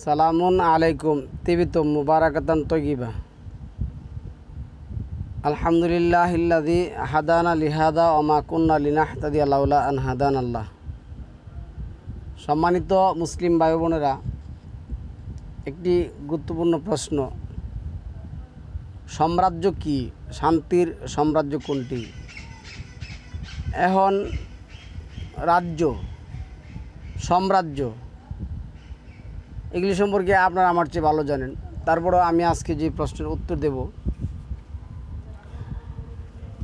সালামুন আলাইকুম তিবিতুম মুবারাকাতান তয়্যিবা। আলহামদুলিল্লাহিল্লাযী হাদানা লিহাদা ওয়া মা কুন্না লিনাহতাদিয়া লাউলা আন হাদানাল্লাহ। সম্মানিত মুসলিম ভাই বোনেরা, একটি গুরুত্বপূর্ণ প্রশ্ন, সাম্রাজ্য কি? শান্তির সাম্রাজ্য কোনটি? এখন রাজ্য, সাম্রাজ্য এগুলি সম্পর্কে আপনারা আমার চেয়ে ভালো জানেন। তারপরেও আমি আজকে যে প্রশ্নের উত্তর দেব,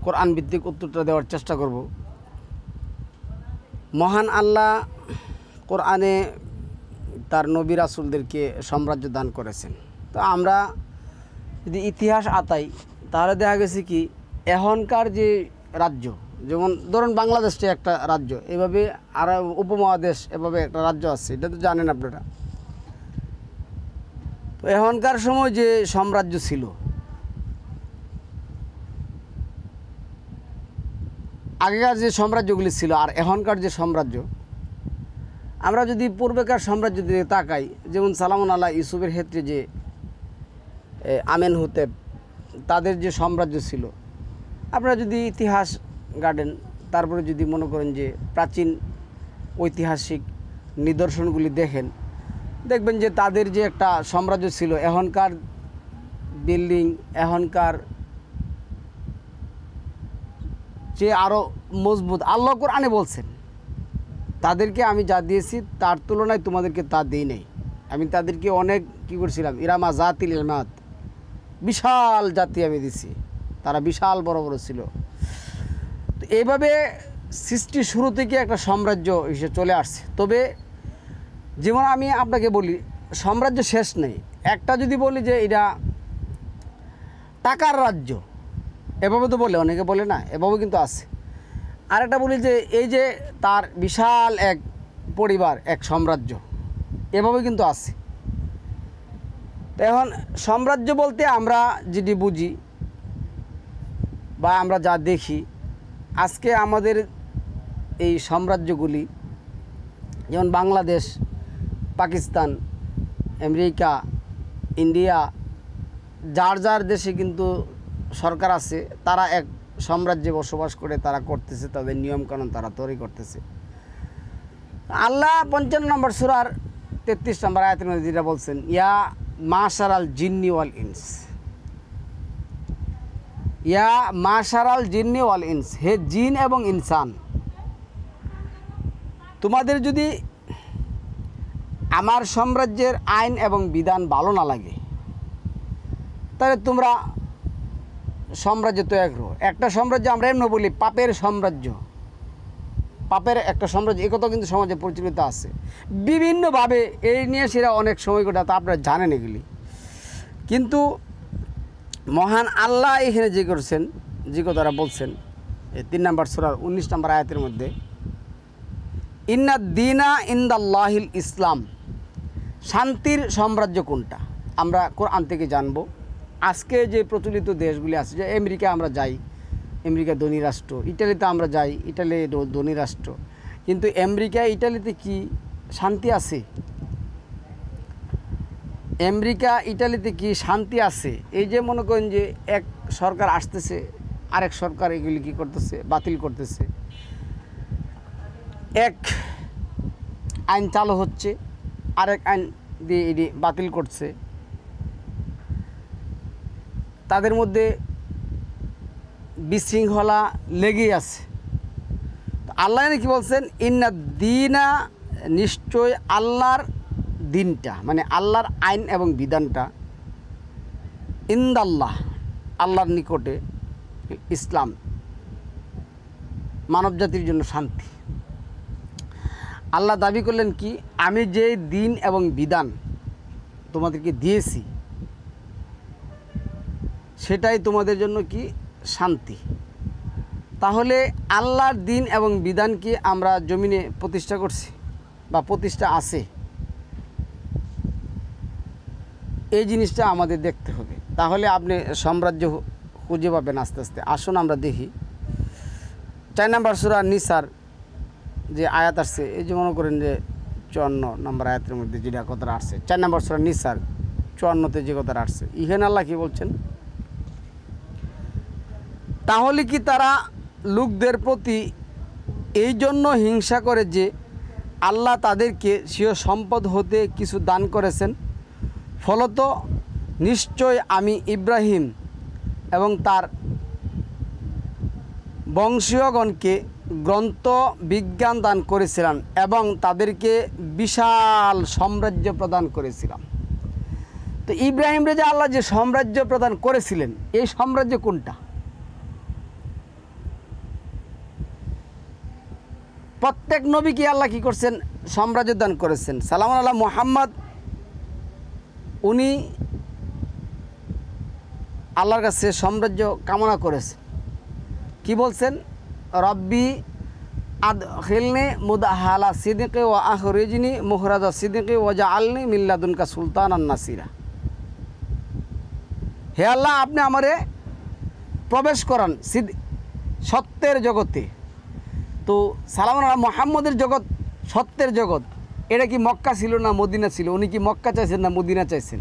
কোরআন ভিত্তিক উত্তরটা দেওয়ার চেষ্টা করব। মহান আল্লাহ কোরআনে তার নবী রাসূলদেরকে সাম্রাজ্য দান করেছেন। তো আমরা যদি ইতিহাস আতাই তাহলে দেখা গেছে কি, এখনকার যে রাজ্য, যেমন ধরুন বাংলাদেশটা একটা রাজ্য, এভাবে আর উপমহাদেশ এভাবে একটা রাজ্য আছে, এটা তো জানেন আপনারা। তো এখনকার সময় যে সাম্রাজ্য ছিল, আগেকার যে সাম্রাজ্যগুলি ছিল আর এখনকার যে সাম্রাজ্য, আমরা যদি পূর্বেকার সাম্রাজ্য দিকে তাকাই, যেমন সালামুন আলা ইউসুফের ক্ষেত্রে যে আমেনহোতেপ, তাদের যে সাম্রাজ্য ছিল, আপনারা যদি ইতিহাস গার্ডেন, তারপরে যদি মনে করেন যে প্রাচীন ঐতিহাসিক নিদর্শনগুলি দেখেন, দেখবেন যে তাদের যে একটা সাম্রাজ্য ছিল, এখনকার বিল্ডিং এখনকার যে আরও মজবুত। আল্লাহ কোরআনে বলছেন, তাদেরকে আমি যা দিয়েছি তার তুলনায় তোমাদেরকে তা দিই নাই। আমি তাদেরকে অনেক কী করছিলাম, ইরামা জাতিল ইমাদ, বিশাল জাতি আমি দিছি, তারা বিশাল বড় বড় ছিল। তো এইভাবে সৃষ্টি শুরু থেকে একটা সাম্রাজ্য হিসেবে চলে আসছে। তবে যেমন আমি আপনাকে বলি, সাম্রাজ্য শেষ নেই। একটা যদি বলি যে এটা টাকার রাজ্য, এভাবে তো বলে, অনেকে বলে না, এভাবে কিন্তু আছে। আর একটা বলি যে এই যে তার বিশাল এক পরিবার, এক সাম্রাজ্য, এভাবে কিন্তু আছে। তো এখন সাম্রাজ্য বলতে আমরা যেটি বুঝি বা আমরা যা দেখি, আজকে আমাদের এই সাম্রাজ্যগুলি, যেমন বাংলাদেশ, পাকিস্তান, আমেরিকা, ইন্ডিয়া, যার যার দেশে কিন্তু সরকার আছে, তারা এক সাম্রাজ্যে বসবাস করে তারা করতেছে, তাদের নিয়মকানুন তারা তৈরি করতেছে। আল্লাহ 55 নম্বর সূরার 33 নম্বর আয়াতের মধ্যে যেটা বলছেন, ইয়া মাশারাল জিন্নি ওয়াল ইনস, ইয়া মাশারাল জিন্নি ওয়াল ইনস, হে জিন এবং ইনসান, তোমাদের যদি আমার সাম্রাজ্যের আইন এবং বিধান ভালো না লাগে, তাহলে তোমরা সাম্রাজ্য তৈরি করো। একটা সাম্রাজ্য আমরা এমনি বলি পাপের সাম্রাজ্য, পাপের একটা সাম্রাজ্য, এ কথা কিন্তু সমাজে প্রচলিত আছে বিভিন্নভাবে। এই নিয়ে সেরা অনেক সময় কথা তা আপনারা জানেন এগুলি। কিন্তু মহান আল্লাহ এখানে যে করছেন, যে কথাটা বলছেন, এই 3 নম্বর সূরার 19 নম্বর আয়াতের মধ্যে, ইন্না দিনা ইনদাল্লাহিল ইসলাম, শান্তির সাম্রাজ্য কোনটা আমরা কোরআন থেকে জানবো। আজকে যে প্রচলিত দেশগুলি আছে, যে আমেরিকা আমরা যাই, আমেরিকা ধনী রাষ্ট্র, ইটালিতে আমরা যাই, ইটালি ধনী রাষ্ট্র, কিন্তু আমেরিকা ইটালিতে কি শান্তি আছে? আমেরিকা ইটালিতে কি শান্তি আছে? এই যে মনে করেন যে এক সরকার আসতেছে, আরেক সরকার এগুলি কী করতেছে, বাতিল করতেছে। এক আইন চালু হচ্ছে, আরেক আইন দিয়ে এটি বাতিল করছে, তাদের মধ্যে বিশৃঙ্খলা লেগেই আছে। আল্লাহ কি বলছেন, ইন্না দিনা, নিশ্চয় আল্লাহর দিনটা, মানে আল্লাহর আইন এবং বিধানটা, ইনদাল্লাহ, আল্লাহর নিকটে, ইসলাম, মানবজাতির জন্য শান্তি। আল্লাহ দাবি করলেন কি, আমি যে দিন এবং বিধান তোমাদেরকে দিয়েছি সেটাই তোমাদের জন্য কি শান্তি। তাহলে আল্লাহর দিন এবং বিধানকে আমরা জমিনে প্রতিষ্ঠা করছি বা প্রতিষ্ঠা আছে, এই জিনিসটা আমাদের দেখতে হবে। তাহলে আপনি সাম্রাজ্য খুঁজে পাবেন আস্তে আস্তে। আসুন আমরা দেখি 4 নম্বর সূরা নিসার যে আয়াত আসছে, এই যে মনে করেন যে 54 নম্বর আয়াতের মধ্যে যেটা কথাটা আসছে, 4 নম্বর সূরা নিসার 54-তে যে কথাটা আসছে, এখানে আল্লাহ কি বলছেন, তাহলে কি তারা লোকদের প্রতি এই জন্য হিংসা করে যে আল্লাহ তাদেরকে স্বীয় সম্পদ হতে কিছু দান করেছেন, ফলত নিশ্চয় আমি ইব্রাহিম এবং তার বংশীয়গণকে গ্রন্থ বিজ্ঞান দান করেছিলাম এবং তাদেরকে বিশাল সাম্রাজ্য প্রদান করেছিলাম। তো ইব্রাহিমরে যে আল্লাহ যে সাম্রাজ্য প্রদান করেছিলেন, এই সাম্রাজ্য কোনটা? প্রত্যেক নবীকে আল্লাহ কি করছেন, সাম্রাজ্য দান করেছেন। সালামুন আলাইহি মুহাম্মদ, উনি আল্লাহর কাছে সাম্রাজ্য কামনা করেছেন। কি বলছেন, রব্বি আদখিলনি মুদখালা সিদকি ওয়া আখরিজনি মুখরাজা সিদকি ওয়াজআলনি মিন লাদুনকা সুলতানান নাসিরা। হে আল্লাহ, আপনি আমারে প্রবেশ করান সত্যের জগতে। তো সালামুন আলাইহি মুহাম্মদের জগৎ সত্যের জগৎ, এটা কি মক্কা ছিল না মদিনা ছিল? উনি কি মক্কা চাইছেন না মদিনা চাইছেন?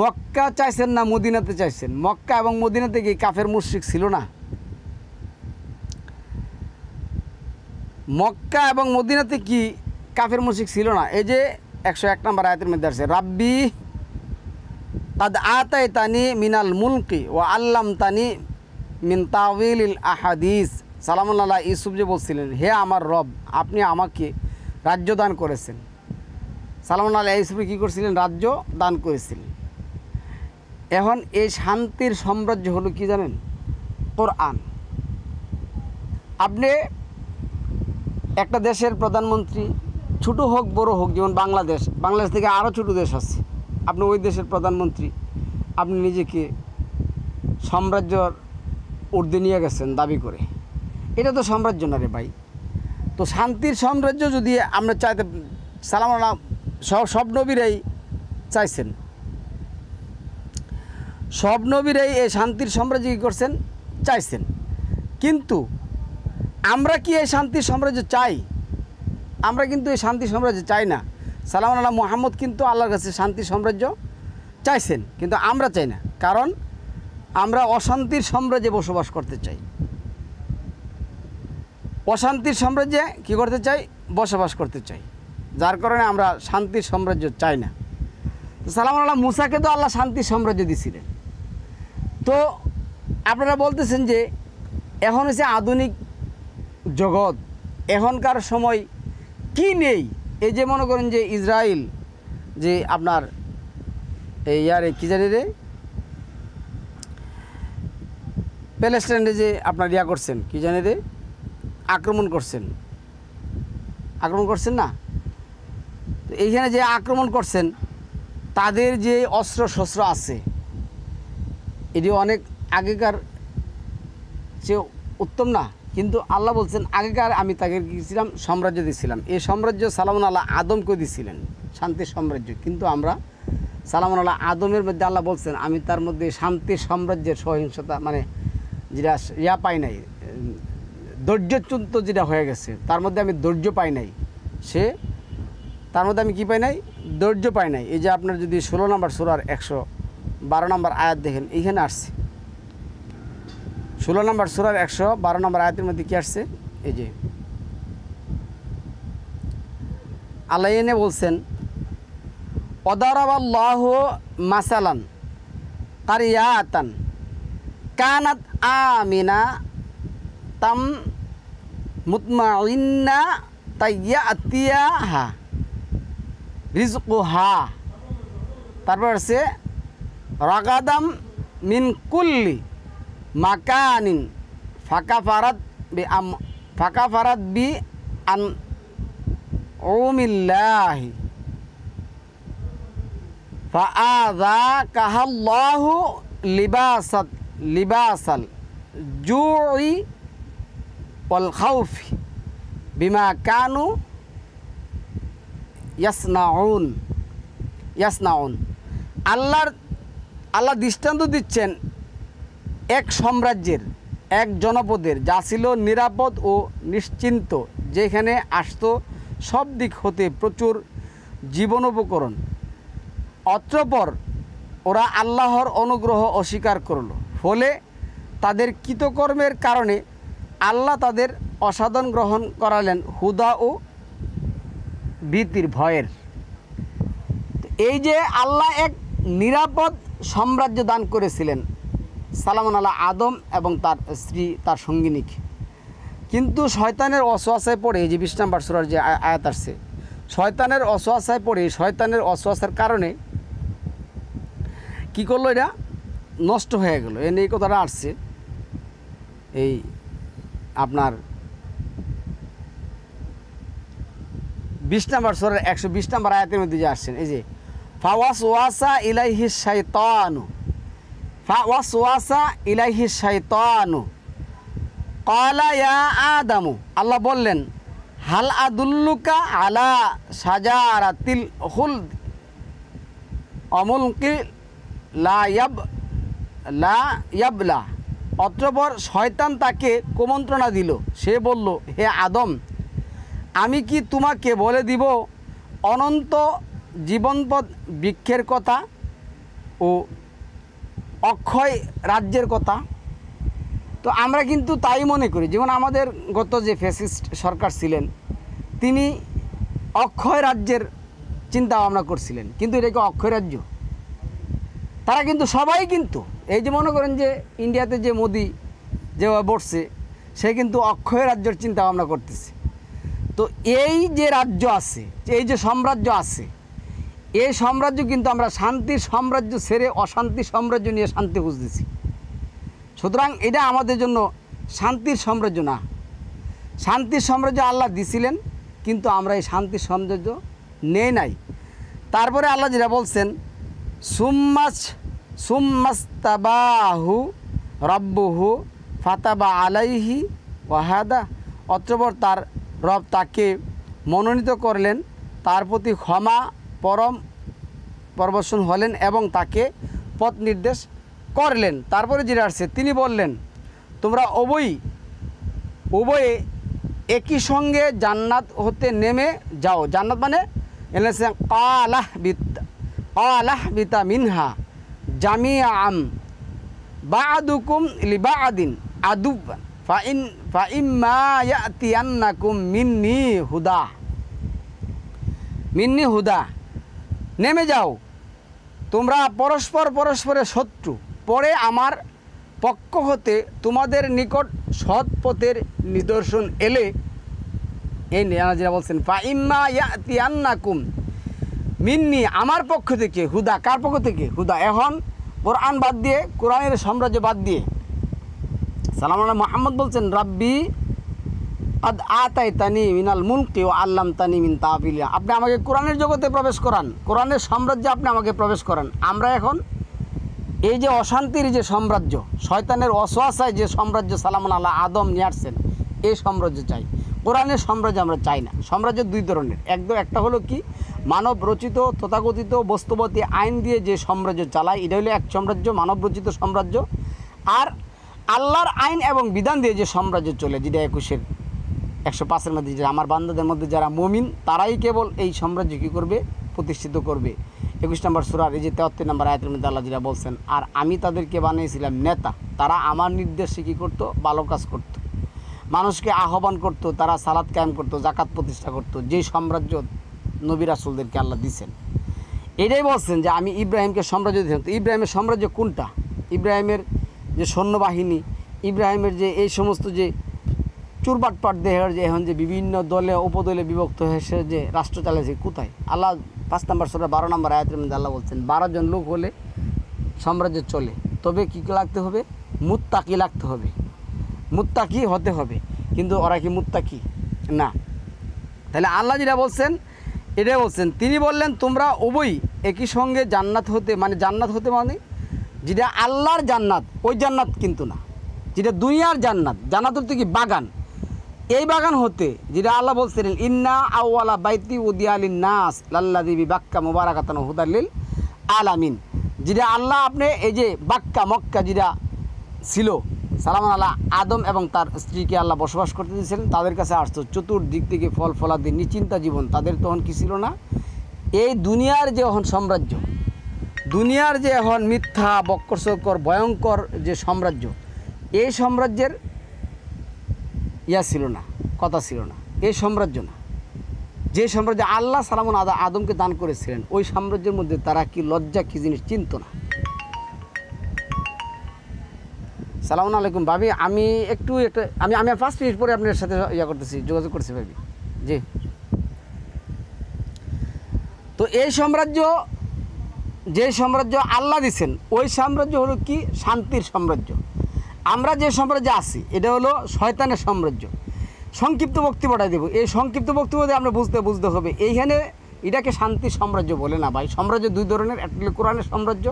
মক্কা চাইছেন না মদিনাতে চাইছেন? মক্কা এবং মদিনাতে কি কাফের মুশরিক ছিল না? মক্কা এবং মদিনাতে কি কাফের মুশরিক ছিল না? এই যে 101 নম্বর আয়াতের মধ্যে আছে, রাব্বি কাদ আতাইতানি মিনাল মুলকি ওয়া আল্লামতানি মিন তাওয়িলিল আহাদিস। সালামুন আলাইহি ইউসুফ যে বলছিলেন, হে আমার রব, আপনি আমাকে রাজ্য দান করেছেন। সালামুন আলাইহি ইউসুফ কী করছিলেন, রাজ্য দান করেছিলেন। এখন এই শান্তির সাম্রাজ্য হলো কি জানেন, কোরআন। আপনি একটা দেশের প্রধানমন্ত্রী, ছোটো হোক বড় হোক, যেমন বাংলাদেশ থেকে আরও ছোটো দেশ আছে, আপনি ওই দেশের প্রধানমন্ত্রী, আপনি নিজেকে সাম্রাজ্যর ঊর্ধ্বে নিয়ে গেছেন দাবি করে, এটা তো সাম্রাজ্য না রে ভাই। তো শান্তির সাম্রাজ্য যদি আমরা চাইতে, সালামুন আলাইহি সব নবীরাই চাইছেন, সব নবীরাই এই শান্তির সাম্রাজ্য কী করছেন, চাইছেন। কিন্তু আমরা কি এই শান্তির সাম্রাজ্য চাই? আমরা কিন্তু এই শান্তির সাম্রাজ্য চাই না। সালামুন আলাইহি মুহাম্মদ কিন্তু আল্লাহর কাছে শান্তির সাম্রাজ্য চাইছেন, কিন্তু আমরা চাই না, কারণ আমরা অশান্তির সাম্রাজ্যে বসবাস করতে চাই। অশান্তির সাম্রাজ্যে কী করতে চাই, বসবাস করতে চাই, যার কারণে আমরা শান্তির সাম্রাজ্য চাই না। তো সালামুন আলাইহি মুসাকে তো আল্লাহ শান্তির সাম্রাজ্য দিয়েছিলেন। তো আপনারা বলতেছেন যে এখন হচ্ছে আধুনিক জগৎ, এখনকার সময় কি নেই? এই যে মনে করেন যে ইসরায়েল যে আপনার এই ইয়ারে কী জানি রে, প্যালেস্টাইনে যে আপনার ইয়া করছেন, কী জানি রে, আক্রমণ করছেন না? তো এইখানে যে আক্রমণ করছেন, তাদের যে অস্ত্র শস্ত্র আছে, এটি অনেক আগেকার চেয়ে উত্তম না? কিন্তু আল্লাহ বলছেন আগেকার আমি তাকে দিয়েছিলাম সাম্রাজ্য দিয়েছিলাম, এই সাম্রাজ্য সালামুন আলাইহি আদমকে দিয়েছিলেন শান্তির সাম্রাজ্য। কিন্তু আমরা সালামুন আলাইহি আদমের মধ্যে আল্লাহ বলছেন আমি তার মধ্যে শান্তির সাম্রাজ্যের সহিংসতা মানে যেটা ইয়া পাই নাই, ধৈর্যচ্যুত যেটা হয়ে গেছে, তার মধ্যে আমি ধৈর্য পাই নাই, তার মধ্যে আমি কী পাই নাই, ধৈর্য পাই নাই। এই যে আপনার যদি 16 নম্বর সূরার 112 নম্বর আয়াত দেখেন, এইখানে আসছে 16 নম্বর সূরার 112 নম্বর আয়াতের মধ্যে কী আসছে, এই যে আল্লাহ এনে বলছেন, ওয়াদারাবাল্লাহু মাসালান কারিয়াতান কানাত আমিনা তাম মুতমাইন্না তাইয়াতিয়াহা রিজকুহা, তারপর আছে রাগাদাম মিন কুল্লি মাকানিন ফাকাফারাত বি আন উমিল্লাহি ফাআযাকাহাল্লাহু লিবাসাল জুই ওয়াল খাউফি বিমা কানু ইয়াসনাউন। আল্লাহ দৃষ্টান্ত দিচ্ছেন এক সাম্রাজ্যের, এক জনপদের, যা ছিল নিরাপদ ও নিশ্চিন্ত, যেখানে আসতো সব দিক হতে প্রচুর জীবনোপকরণ। অতঃপর ওরা আল্লাহর অনুগ্রহ অস্বীকার করল, ফলে তাদের কৃতকর্মের কারণে আল্লাহ তাদের অসাধন গ্রহণ করালেন হুদা ও ভীতির ভয়ের। এই যে আল্লাহ এক নিরাপদ সাম্রাজ্য দান করেছিলেন সালামুন আলা আদম এবং তার স্ত্রী তার সঙ্গিনীকে, কিন্তু শয়তানের অসওয়াসায় পড়ে, এই যে 20 নম্বর সূরার যে আয়াত আসছে, শয়তানের অসওয়াসায় পড়ে, শয়তানের অসওয়াসার কারণে কি করলো, এটা নষ্ট হয়ে গেল। এই কথাটা আসছে এই আপনার 20 নম্বর সূরার 120 নম্বর আয়াতের মধ্যে যে আসছেন, এই যে ফাওয়াসওয়াসা ইলাইহি শাইতানু, ফাওয়াসওয়াসা ইলাইহি শাইতানু ক্বালা ইয়া আদামু, আল্লাহ বললেন হাল আদুল্লুকা আলা শাজারাতিল খুলদ অমুলকি লা ইয়াবলা। অতঃপর শয়তান তাকে কুমন্ত্রণা দিল, সে বলল, হে আদম, আমি কি তোমাকে বলে দিব অনন্ত জীবনপদ বৃক্ষের কথা ও অক্ষয় রাজ্যের কথা? তো আমরা কিন্তু তাই মনে করি, যেমন আমাদের গত যে ফ্যাসিস্ট সরকার ছিলেন তিনি অক্ষয় রাজ্যের চিন্তা ভাবনা করছিলেন, কিন্তু এটা কি অক্ষয় রাজ্য? তারা কিন্তু সবাই কিন্তু এই যে মনে করেন যে ইন্ডিয়াতে যে মোদি যে বসছে সে কিন্তু অক্ষয় রাজ্যের চিন্তা ভাবনা করতেছে। তো এই যে রাজ্য আছে, এই যে সাম্রাজ্য আছে, এই সাম্রাজ্য কিন্তু আমরা শান্তির সাম্রাজ্য ছেড়ে অশান্তির সাম্রাজ্য নিয়ে শান্তি খুঁজতেছি। সুতরাং এটা আমাদের জন্য শান্তির সাম্রাজ্য না। শান্তির সাম্রাজ্য আল্লাহ দিছিলেন, কিন্তু আমরা এই শান্তির সাম্রাজ্য নেই নাই। তারপরে আল্লাহ যেটা বলছেন সুম্মাস্তাবাহু রব্বুহু ফাতাবা আলাইহি ওয়াহাদা, অতঃপর তার রব তাকে মনোনীত করলেন, তার প্রতি ক্ষমা পরম প্রবর্ষণ হলেন এবং তাকে পথ নির্দেশ করলেন। তারপরে যেটা আসছে, তিনি বললেন তোমরা উভয়ে একই সঙ্গে জান্নাত হতে নেমে যাও। জান্নাত মানে এনেছে কালাহ বিতা মিনহা জামিআম বা'দুকুম লিবা'দিন আদুব্বান ফাইম্মা ইয়াতিয়ান্নাকুম মিন্নি হুদা, নেমে যাও তোমরা পরস্পরের শত্রু, পরে আমার পক্ষ হতে তোমাদের নিকট সৎ পথের নিদর্শন এলে, এই যেটা বলছেন ফাইম্মা ইয়াতিয়ান্নাকুম মিন্নি, আমার পক্ষ থেকে হুদা, কার পক্ষ থেকে? হুদা। এখন কোরআন বাদ দিয়ে, কোরআনের সাম্রাজ্য বাদ দিয়ে সালাম আলাইহি মুহাম্মদ বলছেন রাব্বি আদ আতাইতানি মিনাল মুলকি ওয়া আল্লামতানি মিন তাবিল। আপনি আমাকে কোরআনের জগতে প্রবেশ করান, কোরআনের সাম্রাজ্যে আপনি আমাকে প্রবেশ করান। আমরা এখন এই যে অশান্তির যে সাম্রাজ্য, শয়তানের অসওয়াসায় যে সাম্রাজ্য সালামুন আলা আদম নিয়ে আসছেন, এই সাম্রাজ্য চাই। কোরআনের সাম্রাজ্য আমরা চাই না। সাম্রাজ্য দুই ধরনের, একটা হলো কি মানব রচিত তথাকথিত বস্তুবতী আইন দিয়ে যে সাম্রাজ্য চালায়, এটা হলো এক সাম্রাজ্য, মানব রচিত সাম্রাজ্য। আর আল্লাহর আইন এবং বিধান দিয়ে যে সাম্রাজ্য চলে, যেটা 105-এর মধ্যে, যে আমার বান্দাদের মধ্যে যারা মুমিন তারাই কেবল এই সাম্রাজ্য কী করবে? প্রতিষ্ঠিত করবে। 21 নম্বর সূরার এই যে 73 নম্বর আয়াতের মধ্যে আল্লাহ যেটা বলছেন, আর আমি তাদেরকে বানিয়েছিলাম নেতা, তারা আমার নির্দেশে কী করতো? ভালো কাজ করত, মানুষকে আহ্বান করত, তারা সালাত কায়েম করত, জাকাত প্রতিষ্ঠা করত। যেই সাম্রাজ্য নবী রাসূলদেরকে আল্লাহ দিয়েছেন, এটাই বলছেন যে আমি ইব্রাহিমকে সাম্রাজ্য দিয়েছিলাম। তো ইব্রাহিমের সাম্রাজ্য কোনটা? ইব্রাহিমের যে সৈন্যবাহিনী, ইব্রাহিমের যে এই সমস্ত যে চুরবাটপাট দেহের যে এখন যে বিভিন্ন দলে উপদলে বিভক্ত হয়ে সে যে রাষ্ট্র চালাইছে, কোথায়? আল্লাহ 5 নম্বর সূরা 12 নম্বর আয়াতের মধ্যে আল্লাহ বলছেন 12 জন লোক হলে সাম্রাজ্য চলে, তবে কী লাগতে হবে? মুত্তাকি লাগতে হবে, মুত্তাকি হতে হবে। কিন্তু ওরা কি মুত্তাকি না। তাহলে আল্লাহ যেটা বলছেন এটাই বলছেন, তিনি বললেন তোমরা উভয় একই সঙ্গে জান্নাত হতে, মানে জান্নাত হতে মানে যেটা আল্লাহর জান্নাত, ওই জান্নাত কিন্তু না, যেটা দুনিয়ার জান্নাত। জান্নাত হতে কি? বাগান। এই বাগান হতে যেটা আল্লাহ বলছিলেন ইন্না আউওয়ালা বাইতি উদিয়া লিন-নাস লাল্লাযী বিবাক্কা মুবারাকাতান হুদাল লিল আলামিন, যেটা আল্লাহ আপনি এই যে বাক্কা মক্কা যেটা ছিল সালামুন আল্লাহ আদম এবং তার স্ত্রীকে আল্লাহ বসবাস করতে দিয়েছিলেন, তাদের কাছে আসতো চতুর্দিক থেকে ফল ফলাদি নিশ্চিন্তা জীবন। তাদের তখন কি ছিল না, এই দুনিয়ার যে এখন সাম্রাজ্য, দুনিয়ার যে এখন মিথ্যা বক্করসকর ভয়ঙ্কর যে সাম্রাজ্য, এই সাম্রাজ্যের ছিল না, কথা ছিল না, এই সাম্রাজ্য না। যে সাম্রাজ্য আল্লাহ সালামুন আদমকে দান করেছিলেন, ওই সাম্রাজ্যের মধ্যে তারা কি লজ্জা কি জিনিস চিনত না। সালামুন আলাইকুম ভাবি, আমি আমি 5 মিনিট পরে আপনার সাথে করতেছি, যোগাযোগ করছি ভাবি। জি, তো এই সাম্রাজ্য, যে সাম্রাজ্য আল্লাহ দিচ্ছেন, ওই সাম্রাজ্য হলো কি শান্তির সাম্রাজ্য। আমরা যে সাম্রাজ্যে আছি এটা হলো শয়তানের সাম্রাজ্য। সংক্ষিপ্ত বক্তব্যটা দেব, এই সংক্ষিপ্ত বক্তব্য দিয়ে আমরা বুঝতে হবে এইখানে এটাকে শান্তির সাম্রাজ্য বলে না ভাই। সাম্রাজ্য দুই ধরনের, একটা হলো কোরআনের সাম্রাজ্য,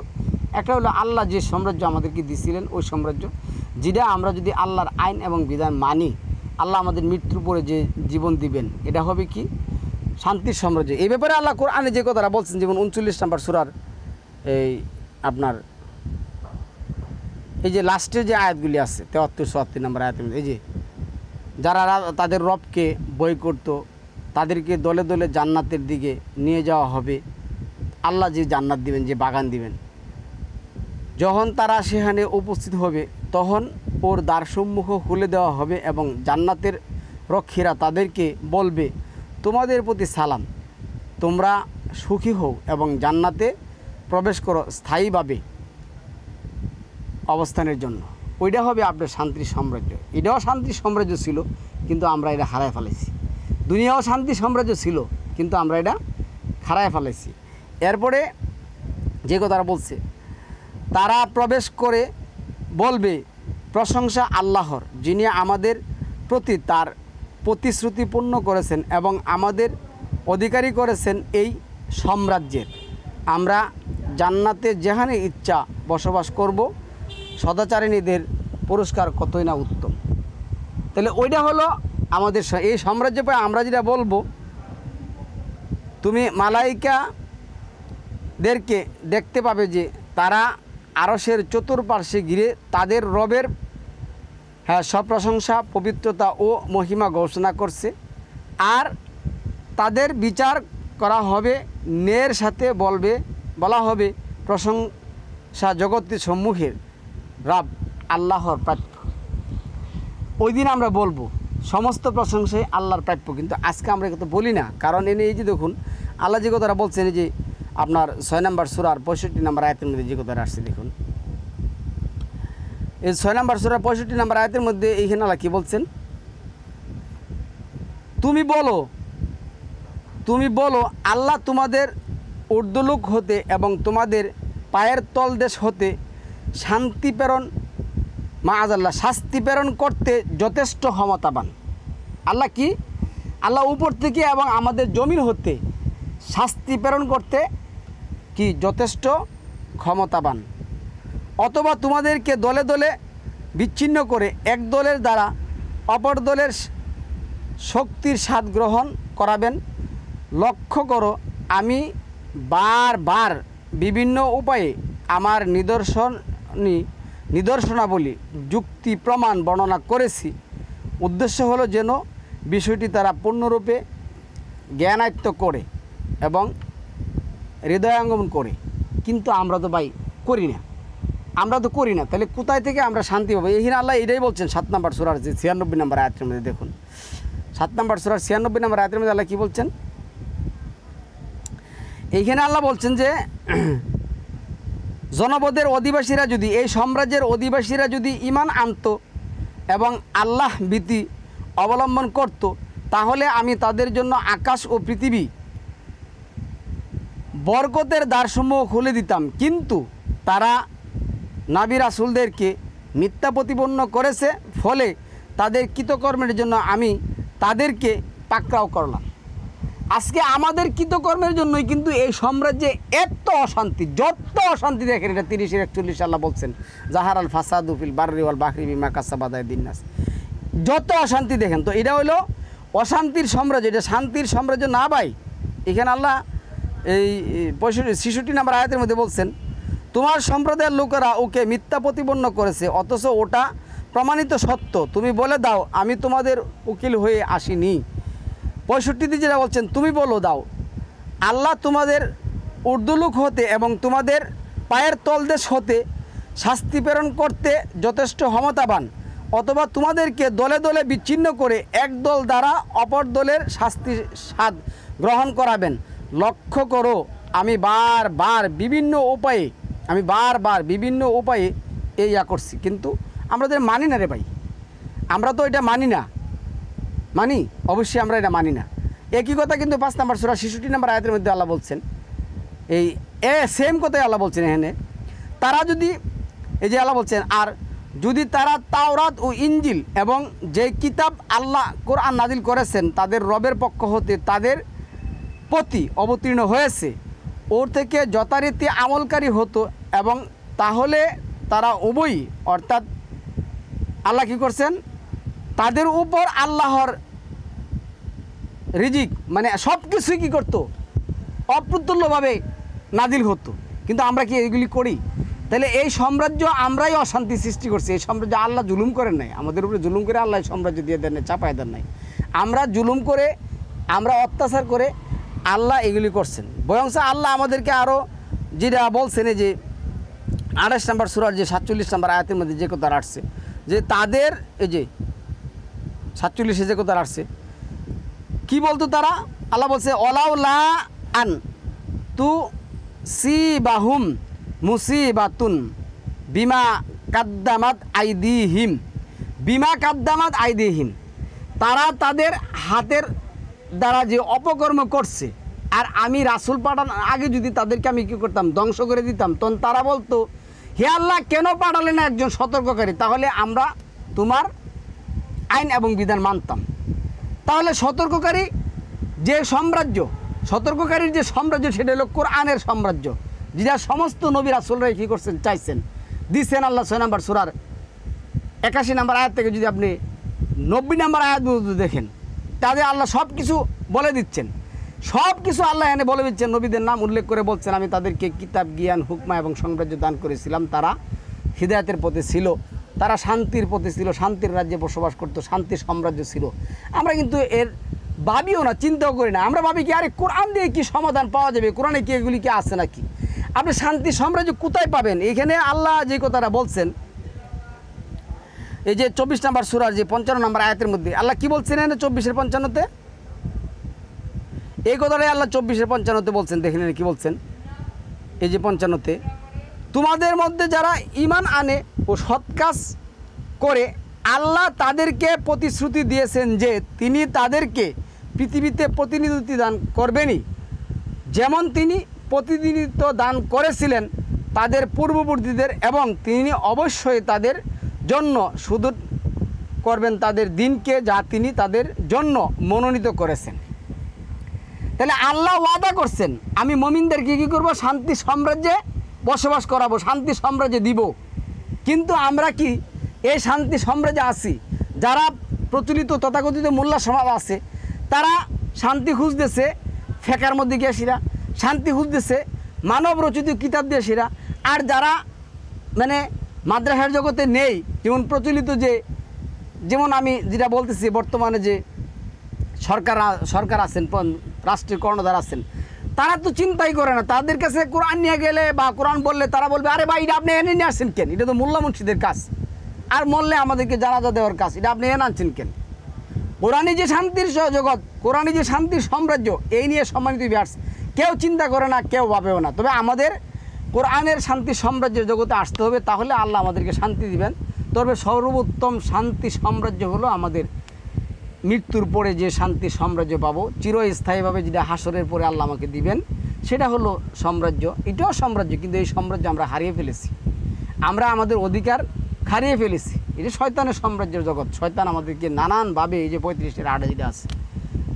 একটা হলো আল্লাহ যে সাম্রাজ্য আমাদেরকে দিয়েছিলেন ওই সাম্রাজ্য, যেটা আমরা যদি আল্লাহর আইন এবং বিধান মানি, আল্লাহ আমাদের মৃত্যুর পরে যে জীবন দিবেন, এটা হবে কি শান্তির সাম্রাজ্য। এই ব্যাপারে আল্লাহ কোরআনে যে কথাটা বলছেন, যেমন 39 নম্বর সূরার এই আপনার এই যে লাস্টের যে আয়াতগুলি আছে 73-74 নম্বর আয়াতের মধ্যে, এই যে যারা তাদের রবকে বই করত তাদেরকে দলে দলে জান্নাতের দিকে নিয়ে যাওয়া হবে। আল্লাহ যে জান্নাত দিবেন, যে বাগান দিবেন, যখন তারা সেখানে উপস্থিত হবে তখন ওর দ্বারসমূহ খুলে দেওয়া হবে এবং জান্নাতের রক্ষীরা তাদেরকে বলবে, তোমাদের প্রতি সালাম, তোমরা সুখী হও এবং জান্নাতে প্রবেশ করো স্থায়ীভাবে অবস্থানের জন্য। ওইটা হবে আপনার শান্তির সাম্রাজ্য। এটাও শান্তির সাম্রাজ্য ছিল, কিন্তু আমরা এটা হারায় ফেলেছি। দুনিয়াও শান্তি সাম্রাজ্য ছিল, কিন্তু আমরা এটা হারায় ফেলেছি। এরপরে যে কথাটা বলছে, তারা প্রবেশ করে বলবে, প্রশংসা আল্লাহর, যিনি আমাদের প্রতি তার প্রতিশ্রুতি পূর্ণ করেছেন এবং আমাদের অধিকারী করেছেন এই সাম্রাজ্যের। আমরা জান্নাতে যেখানে ইচ্ছা বসবাস করব, সদাচারিণীদের পুরস্কার কতই না উত্তম। তাহলে ওইটা হলো আমাদের এই সাম্রাজ্য পায়। আমরা যেটা বলবো, তুমি মালাইকাদেরকে দেখতে পাবে যে তারা আরশের চতুর্পার্শ্বে ঘিরে তাদের রবের সব প্রশংসা, পবিত্রতা ও মহিমা ঘোষণা করছে। আর তাদের বিচার করা হবে ন্যায়ের সাথে, বলা হবে, প্রশংসা জগতের সম্মুখের রব আল্লাহর প্রাপ্য। ওই দিন আমরা বলবো সমস্ত প্রশংসাই আল্লাহর প্রাপ্য, কিন্তু আজকে আমরা কিন্তু বলি না। কারণ এই যে দেখুন আল্লাহ যে কথাটা বলছেন, যে আপনার 6 নম্বর সূরার 65 নম্বর আয়াতের মধ্যে যে কথাটা আসছে, দেখুন এই 6 নম্বর সূরার 65 নম্বর আয়াতের মধ্যে এইখানে আল্লাহ কী বলছেন, তুমি বলো আল্লাহ তোমাদের ঊর্ধ্বলোক হতে এবং তোমাদের পায়ের তলদেশ হতে শান্তি প্রেরণ, মাআযাল্লাহ, শাস্তি প্রেরণ করতে যথেষ্ট ক্ষমতাবান। আল্লাহ কি? আল্লাহ উপর থেকে এবং আমাদের জমিন হতে শাস্তি প্রেরণ করতে কি যথেষ্ট ক্ষমতাবান। অথবা তোমাদেরকে দলে দলে বিচ্ছিন্ন করে এক দলের দ্বারা অপর দলের শক্তির স্বাদ গ্রহণ করাবেন। লক্ষ্য করো, আমি বারবার বিভিন্ন উপায়ে আমার নিদর্শনাবলী, যুক্তি, প্রমাণ বর্ণনা করেছি। উদ্দেশ্য হলো যেন বিষয়টি তারা পূর্ণরূপে জ্ঞানায়ত্ত করে এবং হৃদয়াঙ্গম করে। কিন্তু আমরা তো ভাই করি না, তাহলে কোথায় থেকে আমরা শান্তি পাবো? এইখানে আল্লাহ এটাই বলছেন 7 নম্বর সূরার 96 নম্বর আয়াতের মধ্যে। দেখুন 7 নম্বর সূরার 96 নম্বর আয়াতের মধ্যে আল্লাহ কী বলছেন? এইখানে আল্লাহ বলছেন যে জনপদের অধিবাসীরা যদি, এই সাম্রাজ্যের অধিবাসীরা যদি ঈমান আনত এবং আল্লাহ ভীতি অবলম্বন করত, তাহলে আমি তাদের জন্য আকাশ ও পৃথিবী বরকতের দ্বারসমূহ খুলে দিতাম। কিন্তু তারা নবী রাসূলদেরকে মিথ্যা প্রতিপন্ন করেছে, ফলে তাদের কৃতকর্মের জন্য আমি তাদেরকে পাকড়াও করলাম। আজকে আমাদের কৃতকর্মের জন্যই কিন্তু এই সাম্রাজ্যে এত অশান্তি, যত অশান্তি দেখেন। এটা 30-41 আল্লাহ বলছেন, জাহার আল ফাসাদু ফিল বাররি ওয়াল বাহরি বিমা কাসাবাত আইদিন নাস। যত অশান্তি দেখেন, তো এটা হলো অশান্তির সাম্রাজ্য, এটা শান্তির সাম্রাজ্য না ভাই। এখানে আল্লাহ এই 65 নম্বর আয়াতের মধ্যে বলছেন, তোমার সম্প্রদায়ের লোকেরা ওকে মিথ্যা প্রতিপন্ন করেছে, অথচ ওটা প্রমাণিত সত্য, তুমি বলে দাও আমি তোমাদের উকিল হয়ে আসিনি। 65 যেটা বলছেন, তুমি বলো দাও আল্লাহ তোমাদের ঊর্ধ্বলোক হতে এবং তোমাদের পায়ের তলদেশ হতে শাস্তি প্রেরণ করতে যথেষ্ট ক্ষমতাবান, অথবা তোমাদেরকে দলে দলে বিচ্ছিন্ন করে এক দল দ্বারা অপর দলের শাস্তি স্বাদ গ্রহণ করাবেন। লক্ষ্য করো আমি বারবার বিভিন্ন উপায়ে এই করছি, কিন্তু আমরা তো মানি না রে ভাই, আমরা তো এটা মানি অবশ্যই আমরা এটা মানি না। একই কথা কিন্তু 5 নম্বর সূরা 66 নম্বর আয়াতের মধ্যে আল্লাহ বলছেন, এই সেম কথাই আল্লাহ বলছেন এখানে। তারা যদি, এই যে আল্লাহ বলছেন, আর যদি তারা তাওরাত ও ইঞ্জিল এবং যে কিতাব আল্লাহ কোরআন নাজিল করেছেন তাদের রবের পক্ষ হতে তাদের প্রতি অবতীর্ণ হয়েছে ওর থেকে যথারীতি আমলকারী হতো, এবং তাহলে তারা উভয়ই, অর্থাৎ আল্লাহ কী করছেন, তাদের উপর আল্লাহর রিজিক মানে সব কিছুই কী করতো, অপ্রতুল্যভাবে নাজিল হতো। কিন্তু আমরা কি এগুলি করি? তাহলে এই সাম্রাজ্য আমরাই অশান্তি সৃষ্টি করছি। এই সাম্রাজ্য আল্লাহ জুলুম করেন নাই, আমাদের উপরে জুলুম করে আল্লাহ সাম্রাজ্য দিয়ে দেন নাই, চাপায় দেন নাই। আমরা জুলুম করে, আমরা অত্যাচার করে আল্লাহ এগুলি করছেন। বরঞ্চ আল্লাহ আমাদেরকে আরও যেটা বলছেন, এই যে 28 নম্বর সূরার যে 47 নম্বর আয়াতের মধ্যে যে কথা আসছে, যে তাদের এই যে 47 যে কথা আসছে, কি বলতো তারা? আল্লাহ বলছে ওলাউলা আন তু সি বাহুম মুসিবাতুন বিমা কাদ্দামাত আইদিহিম, তারা তাদের হাতের দ্বারা যে অপকর্ম করছে, আর আমি রাসূল পাঠানোর আগে যদি তাদেরকে আমি কী করতাম, ধ্বংস করে দিতাম, তখন তারা বলতো হে আল্লাহ কেন পাঠালেন একজন সতর্ককারী, তাহলে আমরা তোমার আইন এবং বিধান মানতাম। তাহলে সতর্ককারীর যে সাম্রাজ্য সেটা হলো কোরআনের সাম্রাজ্য, যেটা সমস্ত নবী রাসূলরাই কী করছেন, চাইছেন, দিচ্ছেন। আল্লাহ 6 নম্বর সূরার 81 নম্বর আয়াত থেকে যদি আপনি 90 নম্বর আয়াত দেখেন, তাদের আল্লাহ সব কিছু বলে দিচ্ছেন, সব কিছু আল্লাহ এনে বলে দিচ্ছেন, নবীদের নাম উল্লেখ করে বলছেন আমি তাদেরকে কিতাব, জ্ঞান, হুকমা এবং সাম্রাজ্য দান করেছিলাম। তারা হিদায়াতের পথে ছিল, তারা শান্তির পথে ছিল, শান্তির রাজ্যে বসবাস করতো, শান্তির সাম্রাজ্য ছিল। আমরা কিন্তু এর ভাবিও না, চিন্তাও করি না। আমরা ভাবি কি আরে কোরআন দিয়ে কি সমাধান পাওয়া যাবে, কোরআনে কি এগুলি কি আছে নাকি? আপনি শান্তি সাম্রাজ্য কোথায় পাবেন? এখানে আল্লাহ যে কথাটা বলছেন, এই যে 24 নম্বর সূরার যে 55 নম্বর আয়াতের মধ্যে আল্লাহ কি বলছেন, এনে 24-55-তে এই কথাটাই আল্লাহ 24-55-তে বলছেন। দেখেন কি বলছেন, এই যে 55-তে, তোমাদের মধ্যে যারা ঈমান আনে ও সৎ কাজ করে আল্লাহ তাদেরকে প্রতিশ্রুতি দিয়েছেন যে তিনি তাদেরকে পৃথিবীতে প্রতিনিধিত্ব দান করবেনই, যেমন তিনি প্রতিনিধিত্ব দান করেছিলেন তাদের পূর্ববর্তীদের, এবং তিনি অবশ্যই তাদের জন্য সুদূর করবেন তাদের দিনকে যা তিনি তাদের জন্য মনোনীত করেছেন। তাহলে আল্লাহ ওয়াদা করছেন আমি মুমিনদেরকে কী করবো, শান্তি সাম্রাজ্যে বসবাস করাবো, শান্তি সাম্রাজ্যে দিব। কিন্তু আমরা কি এই শান্তি সাম্রাজ্যে আছি? যারা প্রচলিত তথাকথিত মোল্লা সমাজ আছে, তারা শান্তি খুঁজতেছে ফেকার মধ্যে গিয়ে সেরা, শান্তি খুঁজতেছে মানব রচিত কিতাব দিয়ে সেরা। আর যারা মানে মাদ্রাসার জগতে নেই, যেমন প্রচলিত যেমন আমি যেটা বলতেছি, বর্তমানে যে সরকার আছেন, রাষ্ট্রের কর্ণধার আছেন, তারা তো চিন্তাই করে না। তাদের কাছে কোরআন নিয়ে গেলে বা কোরআন বললে তারা বলবে আরে ভাই এটা আপনি এনে নিয়ে আসছেন কেন, এটা তো মোল্লা মুন্সিদের কাজ, আর মরলে আমাদেরকে জানাজা দেওয়ার কাজ, এটা আপনি এনে আনছেন কেন? কোরআনই যে শান্তির জগৎ, কোরআনই যে শান্তির সাম্রাজ্য, এই নিয়ে সম্মানিত ভিউয়ার্স কেউ চিন্তা করে না, কেউ ভাবেও না। তবে আমাদের কোরআনের শান্তি সাম্রাজ্যের জগতে আসতে হবে, তাহলে আল্লাহ আমাদেরকে শান্তি দিবেন। তবে সর্বোত্তম শান্তি সাম্রাজ্য হলো আমাদের মৃত্যুর পরে যে শান্তি সাম্রাজ্য পাবো চিরস্থায়ীভাবে, যেটা হাসরের পরে আল্লাহ আমাকে দিবেন, সেটা হলো সাম্রাজ্য। এটাও সাম্রাজ্য, কিন্তু এই সাম্রাজ্য আমরা হারিয়ে ফেলেছি, আমরা আমাদের অধিকার হারিয়ে ফেলেছি। এটা শয়তানের সাম্রাজ্যের জগৎ। শয়তান আমাদেরকে নানানভাবে এই যে 35-এর আড়া যেটা আছে,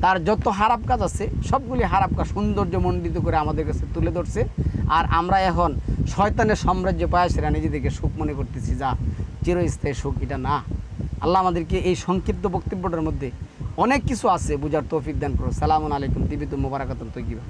তার যত খারাপ কাজ আছে সবগুলি খারাপ কাজ সৌন্দর্যমণ্ডিত করে আমাদের কাছে তুলে ধরছে। আর আমরা এখন শয়তানের সাম্রাজ্য পায় সেটা নিজেদেরকে সুখ মনে করতেছি, যা চিরস্থায়ী সুখ এটা না। আল্লাহ আমাদেরকে এই সংক্ষিপ্ত বক্তব্যটার মধ্যে অনেক কিছু আছে, বুঝার তৌফিক দান করো। সালামুন আলাইকুম, তিবিতুম মুবারাকাতুন তৈয়িবা।